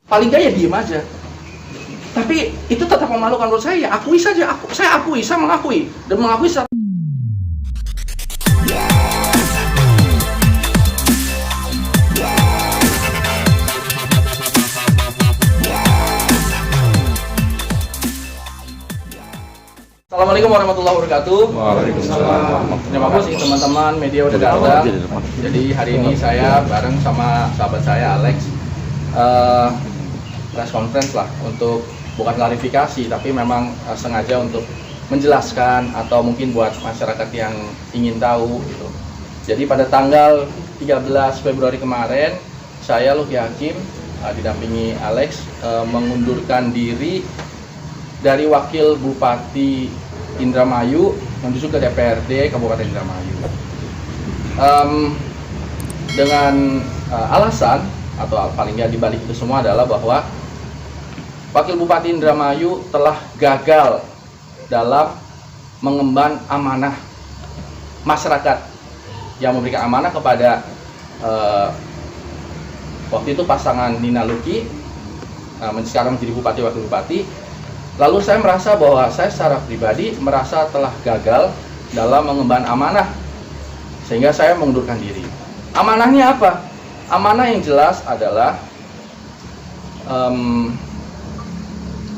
Paling gak ya diem aja. Tapi itu tetap memalukan menurut saya. Ya akui saja, saya mengakui dan mengakui. Assalamualaikum warahmatullahi wabarakatuh. Waalaikumsalam. Terima kasih teman-teman media udah datang. Jadi hari ini saya bareng sama sahabat saya Alex press conference lah, untuk bukan klarifikasi tapi memang sengaja untuk menjelaskan atau mungkin buat masyarakat yang ingin tahu gitu. Jadi pada tanggal 13 Februari kemarin saya Luki Hakim didampingi Alex mengundurkan diri dari Wakil Bupati Indramayu menuju ke DPRD Kabupaten Indramayu dengan alasan atau paling nggak dibalik itu semua adalah bahwa Wakil Bupati Indramayu telah gagal dalam mengemban amanah masyarakat yang memberikan amanah kepada waktu itu pasangan Nina Luki sekarang menjadi Bupati Wakil Bupati. Lalu saya merasa bahwa saya secara pribadi merasa telah gagal dalam mengemban amanah, sehingga saya mengundurkan diri. Amanahnya apa? Amanah yang jelas adalah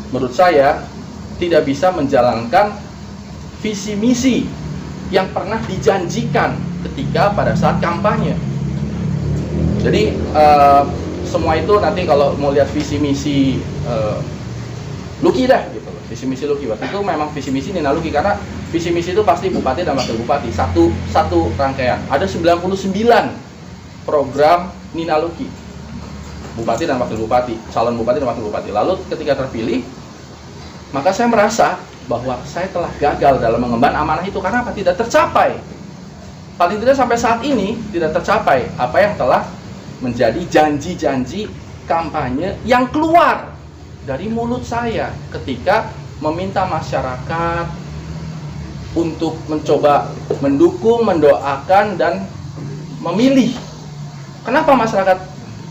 menurut saya tidak bisa menjalankan visi misi yang pernah dijanjikan ketika pada saat kampanye. Jadi semua itu nanti kalau mau lihat visi misi Luki dah gitu loh. Visi misi Luki waktu itu memang visi misi Nina Luki, karena visi misi itu pasti bupati dan wakil bupati satu rangkaian. Ada 99 program Nina Luki, bupati dan wakil bupati, calon bupati dan wakil bupati. Lalu ketika terpilih, maka saya merasa bahwa saya telah gagal dalam mengemban amanah itu. Karena apa? Tidak tercapai. Paling tidak sampai saat ini tidak tercapai apa yang telah menjadi janji-janji kampanye yang keluar dari mulut saya ketika meminta masyarakat untuk mencoba mendukung, mendoakan, dan memilih. Kenapa masyarakat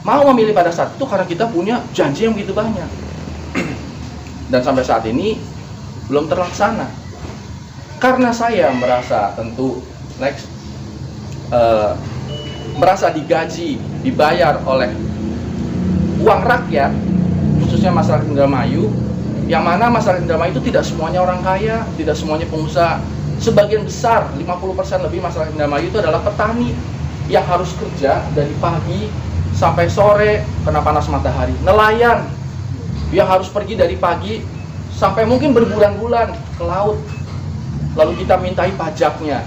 mau memilih pada saat itu? Karena kita punya janji yang begitu banyak. Dan sampai saat ini belum terlaksana. Karena saya merasa tentu Lex merasa digaji, dibayar oleh uang rakyat, khususnya masyarakat Indramayu, yang mana masyarakat Indramayu itu tidak semuanya orang kaya, tidak semuanya pengusaha. Sebagian besar, 50% lebih masyarakat Indramayu itu adalah petani yang harus kerja dari pagi sampai sore kena panas matahari. Nelayan yang harus pergi dari pagi sampai mungkin berbulan-bulan ke laut. Lalu kita mintai pajaknya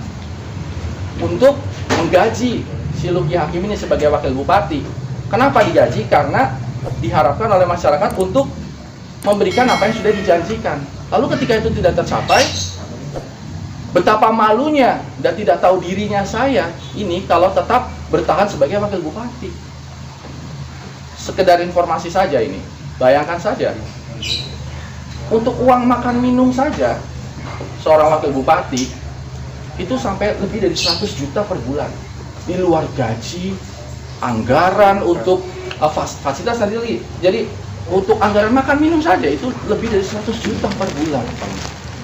untuk menggaji si Luki Hakim ini sebagai wakil bupati. Kenapa digaji? Karena diharapkan oleh masyarakat untuk memberikan apa yang sudah dijanjikan. Lalu ketika itu tidak tercapai, betapa malunya dan tidak tahu dirinya saya ini kalau tetap bertahan sebagai wakil bupati. Sekedar informasi saja ini, bayangkan saja, untuk uang makan minum saja seorang wakil bupati itu sampai lebih dari 100 juta per bulan, di luar gaji, anggaran untuk fasilitas nanti lagi. Jadi untuk anggaran makan minum saja itu lebih dari 100 juta per bulan.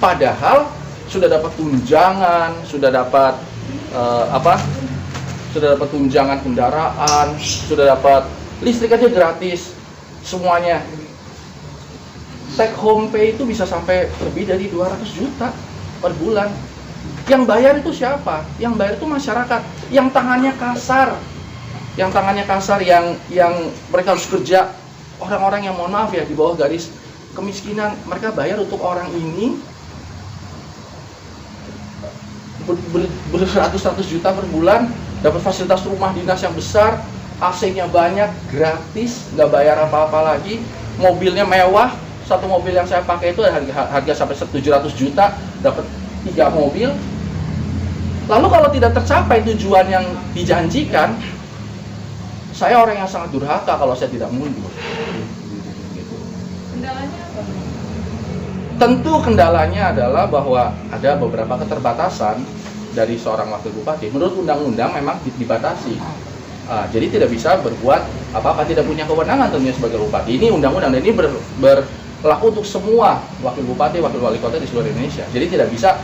Padahal sudah dapat tunjangan, sudah dapat sudah dapat tunjangan kendaraan, sudah dapat listrik aja gratis semuanya. Take home pay itu bisa sampai lebih dari 200 juta per bulan. Yang bayar itu siapa? Yang bayar itu masyarakat yang tangannya kasar. Yang mereka harus kerja, orang-orang yang mohon maaf ya di bawah garis kemiskinan, mereka bayar untuk orang ini beratus-ratus juta per bulan, dapat fasilitas rumah dinas yang besar, AC-nya banyak, gratis, nggak bayar apa-apa lagi, mobilnya mewah. Satu mobil yang saya pakai itu harga sampai 700 juta, dapat 3 mobil. Lalu kalau tidak tercapai tujuan yang dijanjikan, saya orang yang sangat durhaka kalau saya tidak mundur. Kendalanya apa? Tentu kendalanya adalah bahwa ada beberapa keterbatasan dari seorang wakil bupati. Menurut undang-undang memang dibatasi. Jadi tidak bisa berbuat apa-apa, tidak punya kewenangan tentunya sebagai bupati. Ini undang-undang dan ini berlaku untuk semua wakil bupati, wakil wali kota di seluruh Indonesia. Jadi tidak bisa,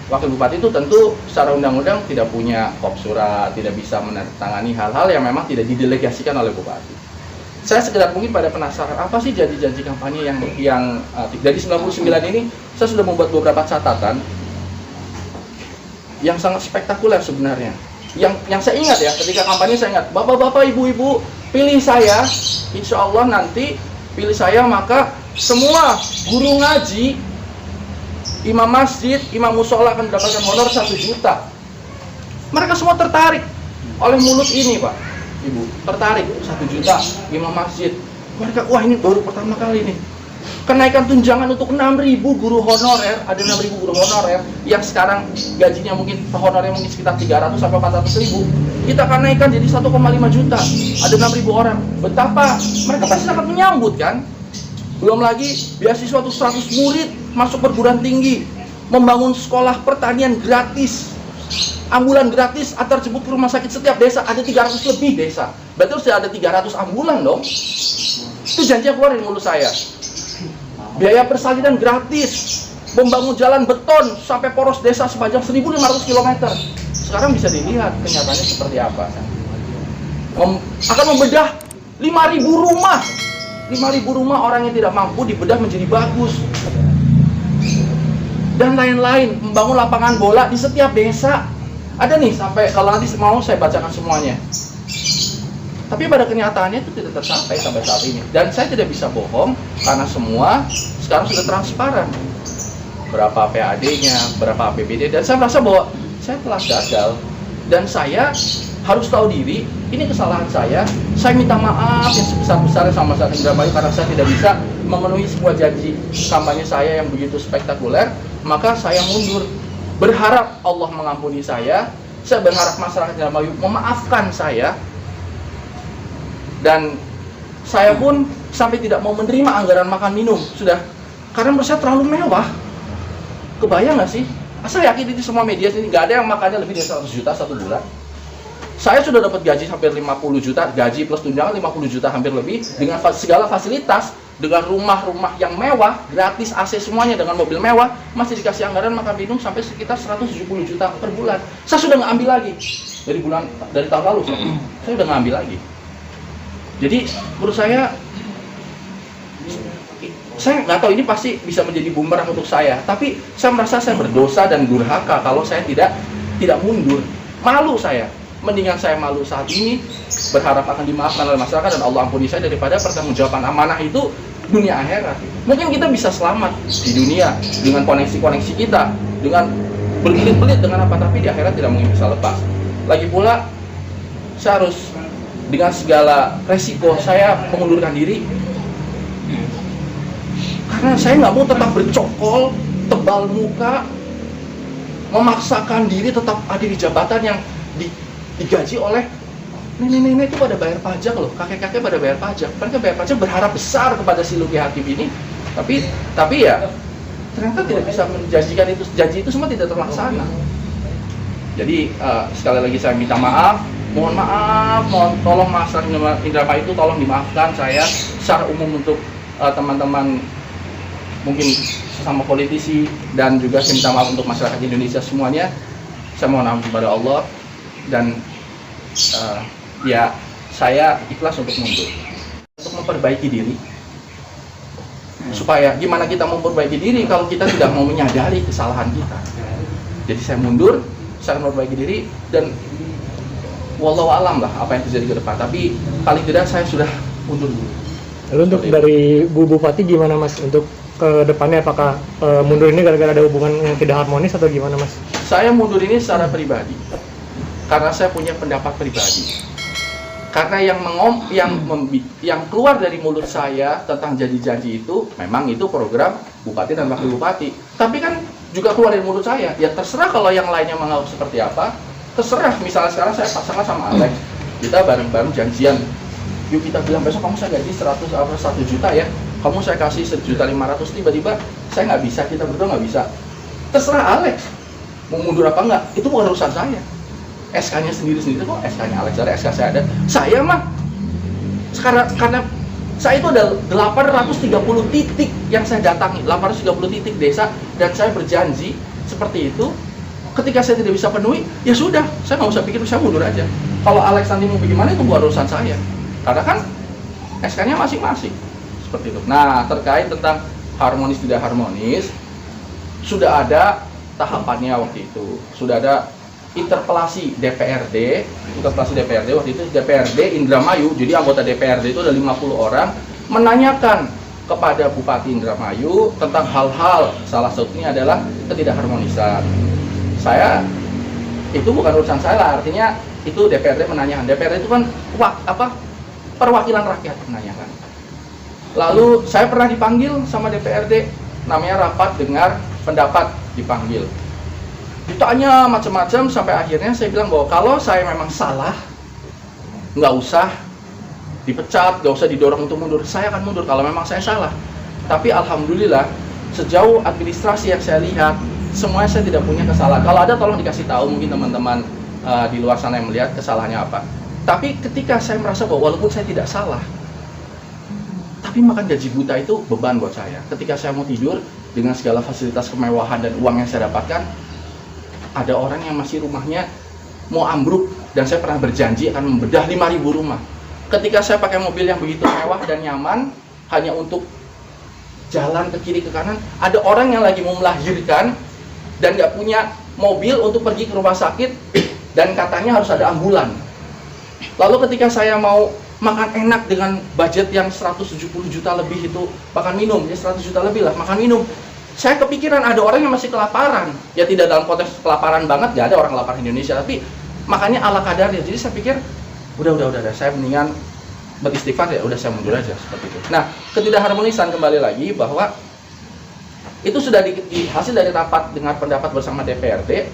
wakil bupati itu tentu secara undang-undang tidak punya kop surat, tidak bisa menandatangani hal-hal yang memang tidak didelegasikan oleh bupati. Saya sekedar mungkin pada penasaran, apa sih janji-janji kampanye yang dari 99 ini, saya sudah membuat beberapa catatan yang sangat spektakuler sebenarnya. Yang saya ingat ya, ketika kampanye saya ingat, bapak-bapak, ibu-ibu, pilih saya, insya Allah nanti pilih saya, maka semua guru ngaji, imam masjid, imam musola akan mendapatkan honor 1 juta. Mereka semua tertarik oleh mulut ini, Pak, Ibu, tertarik 1 juta imam masjid. Mereka, wah ini baru pertama kali nih. Kenaikan tunjangan untuk 6.000 guru honorer, ada 6.000 guru honorer yang sekarang gajinya mungkin honornya mungkin sekitar 300 sampai 400.000. Kita akan naikkan jadi 1,5 juta. Ada 6.000 orang. Betapa mereka pasti sangat menyambut kan? Belum lagi beasiswa untuk 100 murid masuk perguruan tinggi, membangun sekolah pertanian gratis, ambulan gratis, antar jemput ke rumah sakit setiap desa, ada 300 lebih desa. Berarti sudah ada 300 ambulan dong. Itu janji yang keluar dari mulut saya. Biaya persalinan gratis, membangun jalan beton sampai poros desa sepanjang 1.500 km. Sekarang bisa dilihat kenyataannya seperti apa. Akan membedah 5.000 rumah. 5.000 rumah orang yang tidak mampu dibedah menjadi bagus. Dan lain-lain, membangun lapangan bola di setiap desa. Ada nih, sampai kalau nanti mau saya bacakan semuanya. Tapi pada kenyataannya itu tidak tercapai sampai saat ini. Dan saya tidak bisa bohong, karena semua sekarang sudah transparan. Berapa PAD-nya, berapa APBD, dan saya merasa bahwa saya telah gagal. Dan saya harus tahu diri, ini kesalahan saya. Saya minta maaf yang sebesar-besarnya sama masyarakat Indramayu karena saya tidak bisa memenuhi sebuah janji kampanye saya yang begitu spektakuler. Maka saya mundur, berharap Allah mengampuni saya berharap masyarakat Indramayu memaafkan saya. Dan saya pun sampai tidak mau menerima anggaran makan minum, sudah, karena menurut saya terlalu mewah. Kebayang nggak sih? Saya yakin di semua media ini nggak ada yang makannya lebih dari 100 juta 1 bulan. Saya sudah dapat gaji hampir 50 juta, gaji plus tunjangan 50 juta hampir lebih, dengan segala fasilitas, dengan rumah-rumah yang mewah, gratis AC semuanya, dengan mobil mewah, masih dikasih anggaran makan minum sampai sekitar 170 juta per bulan. Saya sudah nggak ambil lagi dari tahun lalu, saya udah nggak ambil lagi. Jadi menurut saya nggak tahu ini pasti bisa menjadi bumerang untuk saya, tapi saya merasa saya berdosa dan durhaka kalau saya tidak mundur. Malu saya, mendingan saya malu saat ini, berharap akan dimaafkan oleh masyarakat dan Allah ampuni saya, daripada pertanggungjawaban amanah itu dunia akhirat. Mungkin kita bisa selamat di dunia dengan koneksi-koneksi kita, dengan berbelit-belit dengan apa, tapi di akhirat tidak mungkin bisa lepas. Lagi pula saya harus dengan segala resiko saya mengundurkan diri, karena saya nggak mau tetap bercokol, tebal muka, memaksakan diri tetap ada di jabatan yang digaji oleh nenek-nenek itu pada bayar pajak loh, kakek-kakek pada bayar pajak. Mereka bayar pajak berharap besar kepada si Luki Hakim ini, tapi ya ternyata tidak bisa menjanjikan itu, janji itu semua tidak terlaksana. Jadi sekali lagi saya minta maaf, mohon tolong masyarakat Indramayu itu tolong dimaafkan saya secara umum untuk teman-teman mungkin sesama politisi, dan juga saya minta maaf untuk masyarakat Indonesia semuanya. Saya mohon ampun kepada Allah, dan ya saya ikhlas untuk mundur, untuk memperbaiki diri. Supaya gimana kita memperbaiki diri kalau kita tidak mau menyadari kesalahan kita. Jadi saya mundur, saya memperbaiki diri, dan wallahu alam lah apa yang terjadi ke depan, tapi paling tidak saya sudah mundur dulu. Lalu untuk dari Bu Bupati gimana Mas untuk ke depannya, apakah mundur ini gara-gara ada hubungan yang tidak harmonis atau gimana Mas? Saya mundur ini secara pribadi karena saya punya pendapat pribadi. Karena yang keluar dari mulut saya tentang janji-janji itu memang itu program bupati dan wakil bupati. Tapi kan juga keluar dari mulut saya. Ya terserah kalau yang lainnya menganggap seperti apa. Terserah. Misalnya sekarang saya pasangan sama Alex, kita bareng-bareng janjian. Yuk kita bilang besok kamu saya gaji 1 juta ya. Kamu saya kasih 1.500.000, tiba-tiba saya nggak bisa, kita berdua nggak bisa. Terserah Alex mau mundur apa enggak, itu bukan urusan saya. SK-nya sendiri-sendiri kok, SK-nya Alex ada, SK saya ada. Saya mah sekarang karena saya itu ada 830 titik yang saya datangi, 830 titik desa, dan saya berjanji seperti itu. Ketika saya tidak bisa penuhi, ya sudah, saya nggak usah pikir, saya mundur aja. Kalau Alex nanti mau bagaimana itu bukan urusan saya, karena kan SK-nya masing-masing seperti itu. Nah, terkait tentang harmonis tidak harmonis, sudah ada tahapannya waktu itu, sudah ada interpelasi DPRD waktu itu, DPRD Indramayu. Jadi anggota DPRD itu ada 50 orang menanyakan kepada Bupati Indramayu tentang hal-hal, salah satunya adalah ketidakharmonisan. Saya, itu bukan urusan saya lah, artinya itu DPRD menanyakan. DPRD itu kan perwakilan rakyat menanyakan. Lalu saya pernah dipanggil sama DPRD, namanya rapat dengar pendapat, dipanggil. Ditanya macam-macam sampai akhirnya saya bilang bahwa kalau saya memang salah, nggak usah dipecat, nggak usah didorong untuk mundur. Saya akan mundur kalau memang saya salah. Tapi alhamdulillah sejauh administrasi yang saya lihat, semuanya saya tidak punya kesalahan. Kalau ada tolong dikasih tahu, mungkin teman-teman di luar sana yang melihat kesalahannya apa. Tapi ketika saya merasa bahwa walaupun saya tidak salah, tapi makan gaji buta itu beban buat saya. Ketika saya mau tidur dengan segala fasilitas kemewahan dan uang yang saya dapatkan, ada orang yang masih rumahnya mau ambruk, dan saya pernah berjanji akan membedah 5.000 rumah. Ketika saya pakai mobil yang begitu mewah dan nyaman hanya untuk jalan ke kiri ke kanan, ada orang yang lagi mau melahirkan dan nggak punya mobil untuk pergi ke rumah sakit, dan katanya harus ada ambulan. Lalu ketika saya mau makan enak dengan budget yang 170 juta lebih, itu makan minum ya 100 juta lebih lah makan minum, saya kepikiran ada orang yang masih kelaparan. Ya tidak dalam konteks kelaparan banget, nggak ada orang kelaparan di Indonesia, tapi makannya ala kadarnya. Jadi saya pikir udah, saya mendingan beristighfar, ya udah saya mundur aja seperti itu. Nah, ketidakharmonisan kembali lagi bahwa itu sudah hasil dari rapat dengar pendapat bersama DPRD.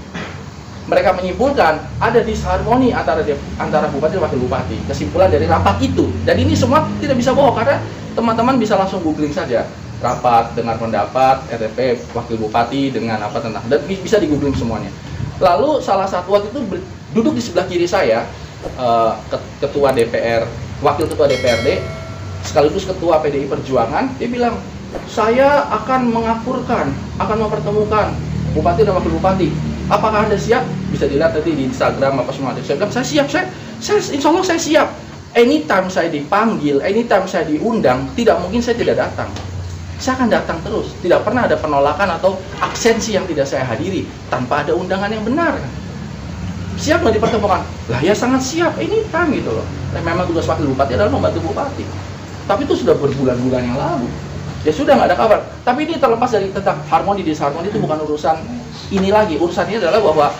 Mereka menyimpulkan ada disharmoni antara bupati dan wakil bupati. Kesimpulan dari rapat itu. Dan ini semua tidak bisa bohong, karena teman-teman bisa langsung googling saja. Rapat dengar pendapat RDP wakil bupati dengan apa tentang, dan bisa di googling semuanya. Lalu salah satu waktu itu duduk di sebelah kiri saya, ketua DPR, wakil ketua DPRD, sekaligus ketua PDI Perjuangan. Dia bilang, saya akan mengakurkan, akan mempertemukan bupati dan wakil bupati. Apakah Anda siap? Bisa dilihat tadi di Instagram apa semua. Saya bilang, saya siap, saya insya Allah saya siap. Anytime saya dipanggil, anytime saya diundang, tidak mungkin saya tidak datang. Saya akan datang terus. Tidak pernah ada penolakan atau absensi yang tidak saya hadiri tanpa ada undangan yang benar. Siap nggak dipertemukan? Lah ya sangat siap, anytime gitu loh. Memang tugas wakil bupati adalah membantu bupati. Tapi itu sudah berbulan-bulan yang lalu. Ya sudah, nggak ada kabar. Tapi ini terlepas dari tentang harmoni disharmoni, itu bukan urusan ini lagi. Urusan ini adalah bahwa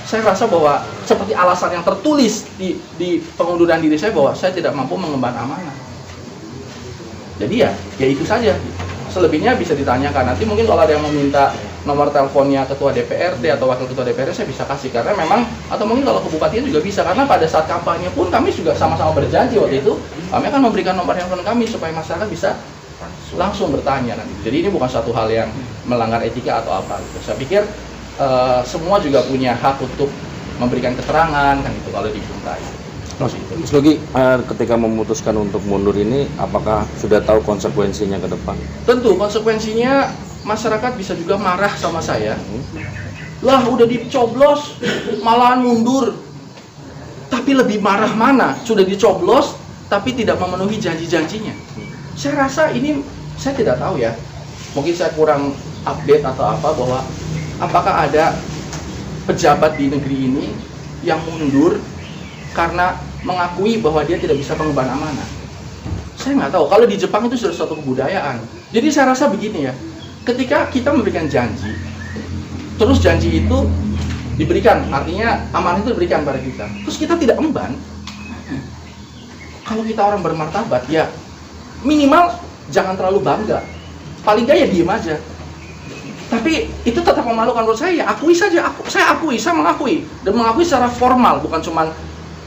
saya rasa bahwa seperti alasan yang tertulis di pengunduran diri saya, bahwa saya tidak mampu mengemban amanah. Jadi ya itu saja. Selebihnya bisa ditanyakan. Nanti mungkin kalau ada yang meminta nomor teleponnya ketua DPRD atau wakil ketua DPRD, saya bisa kasih. Karena memang, atau mungkin kalau ke bupati juga bisa. Karena pada saat kampanye pun kami juga sama-sama berjanji waktu itu, kami akan memberikan nomor handphone kami supaya masyarakat bisa langsung bertanya nanti. Jadi ini bukan satu hal yang melanggar etika atau apa gitu. Saya pikir semua juga punya hak untuk memberikan keterangan kan itu kalau dimintai. Mas Nugi, ketika memutuskan untuk mundur ini, apakah sudah tahu konsekuensinya ke depan? Tentu konsekuensinya masyarakat bisa juga marah sama saya. Lah udah dicoblos malahan mundur. Tapi lebih marah mana? Sudah dicoblos tapi tidak memenuhi janji-janjinya. Saya rasa ini, saya tidak tahu ya. Mungkin saya kurang update atau apa, bahwa apakah ada pejabat di negeri ini yang mundur karena mengakui bahwa dia tidak bisa mengemban amanah. Saya nggak tahu. Kalau di Jepang itu sudah suatu kebudayaan. Jadi saya rasa begini ya, ketika kita memberikan janji, terus janji itu diberikan, artinya amanah itu diberikan pada kita, terus kita tidak emban, kalau kita orang bermartabat, ya minimal jangan terlalu bangga. Paling nggak ya diem aja. Tapi itu tetap memalukan menurut saya. Akui saja, saya mengakui. Dan mengakui secara formal, bukan cuma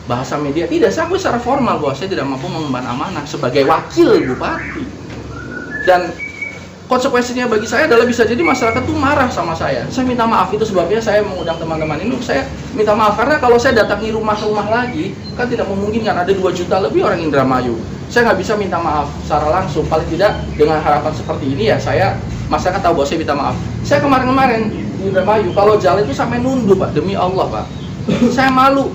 bahasa media. Tidak, saya akui secara formal bahwa saya tidak mampu mengemban amanah sebagai wakil bupati. Dan konsekuensinya bagi saya adalah bisa jadi masyarakat tuh marah sama saya. Saya minta maaf, itu sebabnya saya mengundang teman-teman ini. Saya minta maaf karena kalau saya datangi rumah-rumah lagi, kan tidak memungkinkan, ada 2 juta lebih orang Indramayu. Saya nggak bisa minta maaf secara langsung, paling tidak dengan harapan seperti ini ya saya, masyarakat tahu bahwa saya minta maaf. Saya kemarin-kemarin di Indramayu, kalau jalan itu sampai nunduk Pak, demi Allah Pak. Saya malu.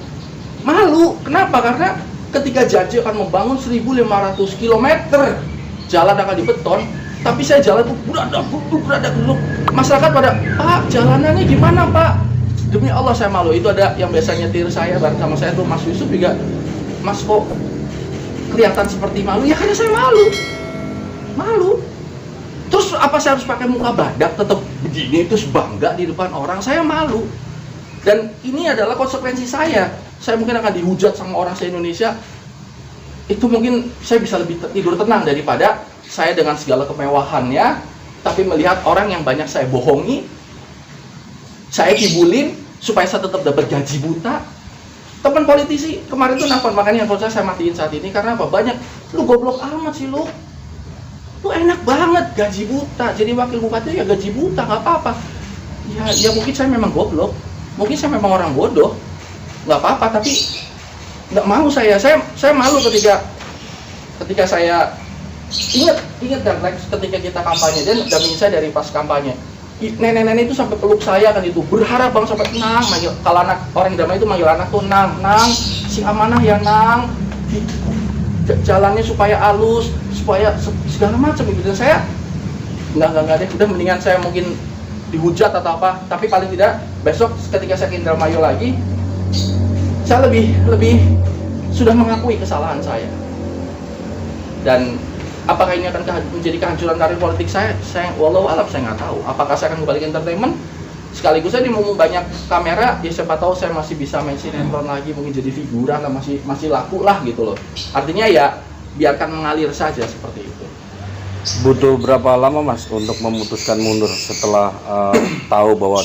Kenapa? Karena ketika janji akan membangun 1.500 km jalan akan dibeton, tapi saya jalan tuh berada duduk. Masyarakat pada, Pak, jalanannya gimana Pak? Demi Allah saya malu. Itu ada yang biasa nyetir saya bareng sama saya tuh Mas Yusuf juga. Mas kok kelihatan seperti malu? Ya karena saya malu. Terus apa saya harus pakai muka badak tetap begini terus bangga di depan orang? Saya malu. Dan ini adalah konsekuensi saya. Saya mungkin akan dihujat sama orang se-Indonesia. Itu mungkin saya bisa lebih tidur tenang daripada saya dengan segala kemewahannya, tapi melihat orang yang banyak saya bohongi, saya kibulin supaya saya tetap dapat gaji buta. Teman politisi kemarin tuh nelfon, makanya handphone saya matiin saat ini karena apa? Banyak, lu goblok amat sih lu enak banget gaji buta, jadi wakil bupati ya gaji buta, nggak apa-apa. Ya mungkin saya memang goblok, mungkin saya memang orang bodoh, nggak apa-apa, tapi nggak mau saya malu ketika saya ingat dan ketika kita kampanye dan dampingin saya dari pas kampanye, nenek-nenek itu sampai peluk saya kan, itu berharap bang sampai Nang, manggil, kalau anak orang Indramayu itu manggil anak tuh Nang si amanah ya Nang, jalannya supaya halus, supaya segala macam gitu. Dan saya nggak deh, udah mendingan saya mungkin dihujat atau apa, tapi paling tidak besok ketika saya ke Indramayu lagi, saya lebih sudah mengakui kesalahan saya. Dan apakah ini akan menjadi kehancuran karir politik saya wallahu alam, saya nggak tahu. Apakah saya akan kembali ke entertainment? Sekaligus saya dimomong banyak kamera, ya siapa tahu saya masih bisa main sinetron lagi, mungkin jadi figuran lah, masih laku lah gitu loh. Artinya ya biarkan mengalir saja seperti itu. Butuh berapa lama Mas untuk memutuskan mundur setelah tahu bahwa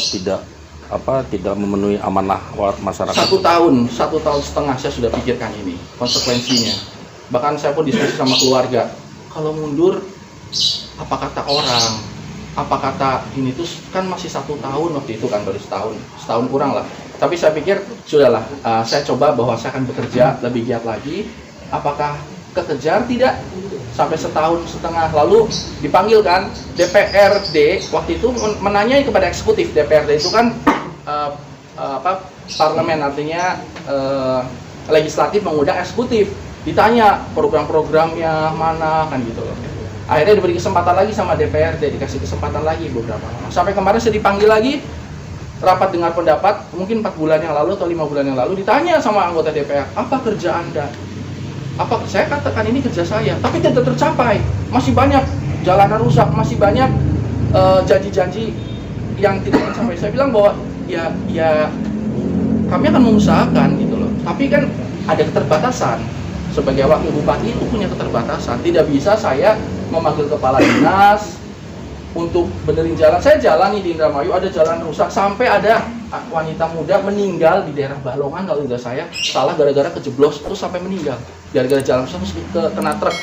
tidak memenuhi amanah masyarakat? 1 tahun setengah saya sudah pikirkan ini konsekuensinya. Bahkan saya pun diskusi sama keluarga, kalau mundur apa kata orang, apa kata ini tuh kan masih 1 tahun waktu itu kan, baru setahun kurang lah. Tapi saya pikir sudahlah, saya coba bahwa saya akan bekerja lebih giat lagi. Apakah kekejar? Tidak. Sampai 1,5 tahun lalu dipanggil kan DPRD waktu itu menanyai kepada eksekutif. DPRD itu kan parlemen, artinya legislatif mengundang eksekutif, ditanya program-programnya mana kan gitu loh. Akhirnya diberi kesempatan lagi sama DPRD, dikasih kesempatan lagi beberapa lama. Sampai kemarin saya dipanggil lagi rapat dengar pendapat, mungkin 4 bulan yang lalu atau 5 bulan yang lalu, ditanya sama anggota DPR, apa kerja Anda? Apa saya katakan ini kerja saya, tapi tidak tercapai, masih banyak jalanan rusak, masih banyak janji-janji yang tidak tercapai. Saya bilang bahwa ya kami akan mengusahakan gitu loh, tapi kan ada keterbatasan. Sebagai wakil bupati itu punya keterbatasan, tidak bisa saya memanggil kepala dinas untuk benerin jalan. Saya jalani di Indramayu, ada jalan rusak, sampai ada wanita muda meninggal di daerah Balongan kalau tidak saya salah, gara-gara kejeblos terus sampai meninggal gara-gara jalan rusak terus kena truk,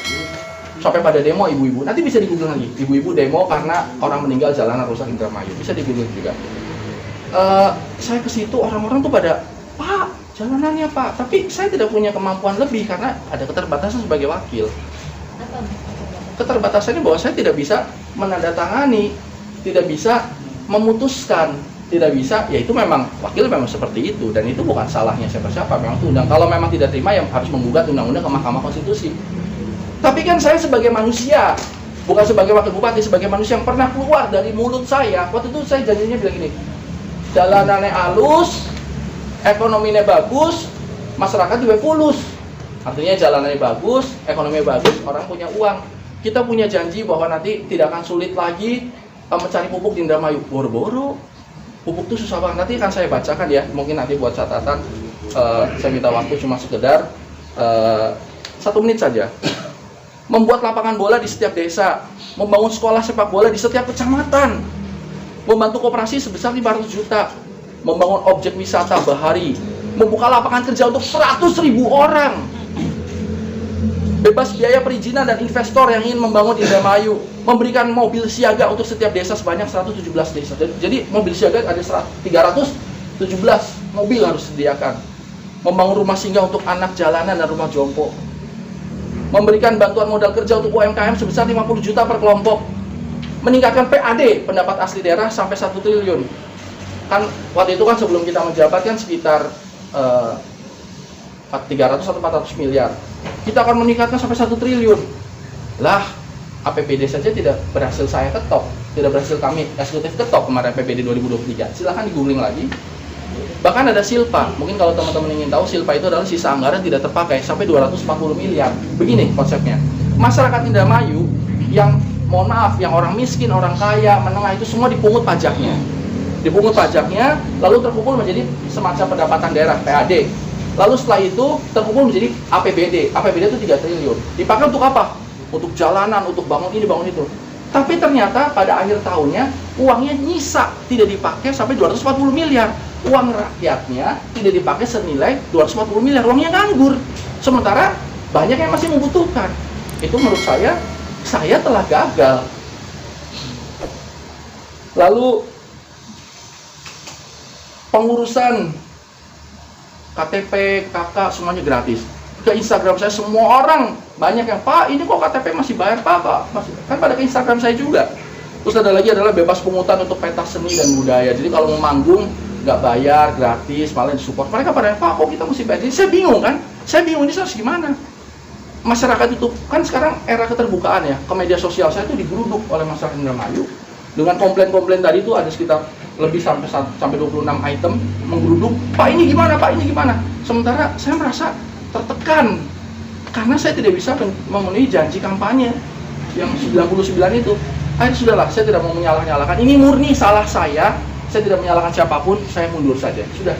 sampai pada demo ibu-ibu. Nanti bisa di Google lagi, ibu-ibu demo karena orang meninggal jalanan rusak Indramayu, bisa di Google juga. Saya ke situ, orang-orang tuh pada, Pak, jalanannya Pak, tapi saya tidak punya kemampuan lebih karena ada keterbatasan sebagai wakil. Keterbatasannya bahwa saya tidak bisa menandatangani, tidak bisa memutuskan, tidak bisa, ya itu memang wakil memang seperti itu, dan itu bukan salahnya siapa-siapa, memang itu undang. Kalau memang tidak terima ya harus menggugat undang-undang ke Mahkamah Konstitusi. Tapi kan saya sebagai manusia, bukan sebagai wakil bupati, sebagai manusia yang pernah keluar dari mulut saya, waktu itu saya janjinya bilang gini, jalanannya halus, ekonominya bagus, masyarakat juga fulus. Artinya jalanannya bagus, ekonominya bagus, orang punya uang. Kita punya janji bahwa nanti tidak akan sulit lagi mencari pupuk di Indramayu. Boro-boro, pupuk itu susah banget. Nanti akan saya bacakan ya, mungkin nanti buat catatan. Saya minta waktu cuma sekedar 1 menit saja. Membuat lapangan bola di setiap desa, membangun sekolah sepak bola di setiap kecamatan, membantu koperasi sebesar 500 juta, membangun objek wisata bahari, membuka lapangan kerja untuk 100.000 orang. bebas biaya perizinan dan investor yang ingin membangun Indramayu, memberikan mobil siaga untuk setiap desa sebanyak 117 desa. Jadi mobil siaga ada 317 mobil harus disediakan. Membangun rumah singgah untuk anak jalanan dan rumah jompo. Memberikan bantuan modal kerja untuk UMKM sebesar 50 juta per kelompok. Meningkatkan PAD, pendapat asli daerah, sampai 1 triliun. Kan waktu itu kan sebelum kita menjabat kan sekitar 300 atau 400 miliar. Kita akan meningkatkan sampai 1 triliun. Lah, APBD saja tidak berhasil saya ketok, tidak berhasil kami eksekutif ketok kemarin APBD 2023. Silahkan di googling lagi. Bahkan ada silpa. Mungkin kalau teman-teman ingin tahu, silpa itu adalah sisa anggaran tidak terpakai sampai 240 miliar. Begini konsepnya. Masyarakat Indramayu yang mohon maaf, yang orang miskin, orang kaya, menengah itu semua dipungut pajaknya. Dipungut pajaknya, lalu terkumpul menjadi semacam pendapatan daerah, PAD. Lalu setelah itu terkumpul menjadi APBD. APBD itu 3 triliun. Dipakai untuk apa? Untuk jalanan, untuk bangun ini, bangun itu. Tapi ternyata pada akhir tahunnya uangnya nyisa, tidak dipakai sampai 240 miliar. Uang rakyatnya tidak dipakai senilai 240 miliar. Uangnya nganggur. Sementara banyak yang masih membutuhkan. Itu menurut saya telah gagal. Lalu pengurusan KTP, KK semuanya gratis. Ke Instagram saya semua orang banyak yang, Pak ini kok KTP masih bayar Pak, masih. Kan pada ke Instagram saya juga. Terus ada lagi adalah bebas pungutan untuk pentas seni dan budaya. Jadi kalau mau manggung nggak bayar, gratis, malah disupport. Mereka pada, Pak kok kita mesti bayar? Jadi saya bingung kan, saya bingung ini harus gimana. Masyarakat itu kan sekarang era keterbukaan ya, ke media sosial saya itu digeruduk oleh masyarakat Indramayu dengan komplain-komplain tadi itu ada sekitar lebih sampai 26 item menggeruduk, Pak ini gimana, Pak ini gimana. Sementara saya merasa tertekan karena saya tidak bisa memenuhi janji kampanye yang 99 itu. Akhirnya sudahlah, saya tidak mau menyalah-nyalahkan, ini murni salah saya tidak menyalahkan siapapun, saya mundur saja, sudah.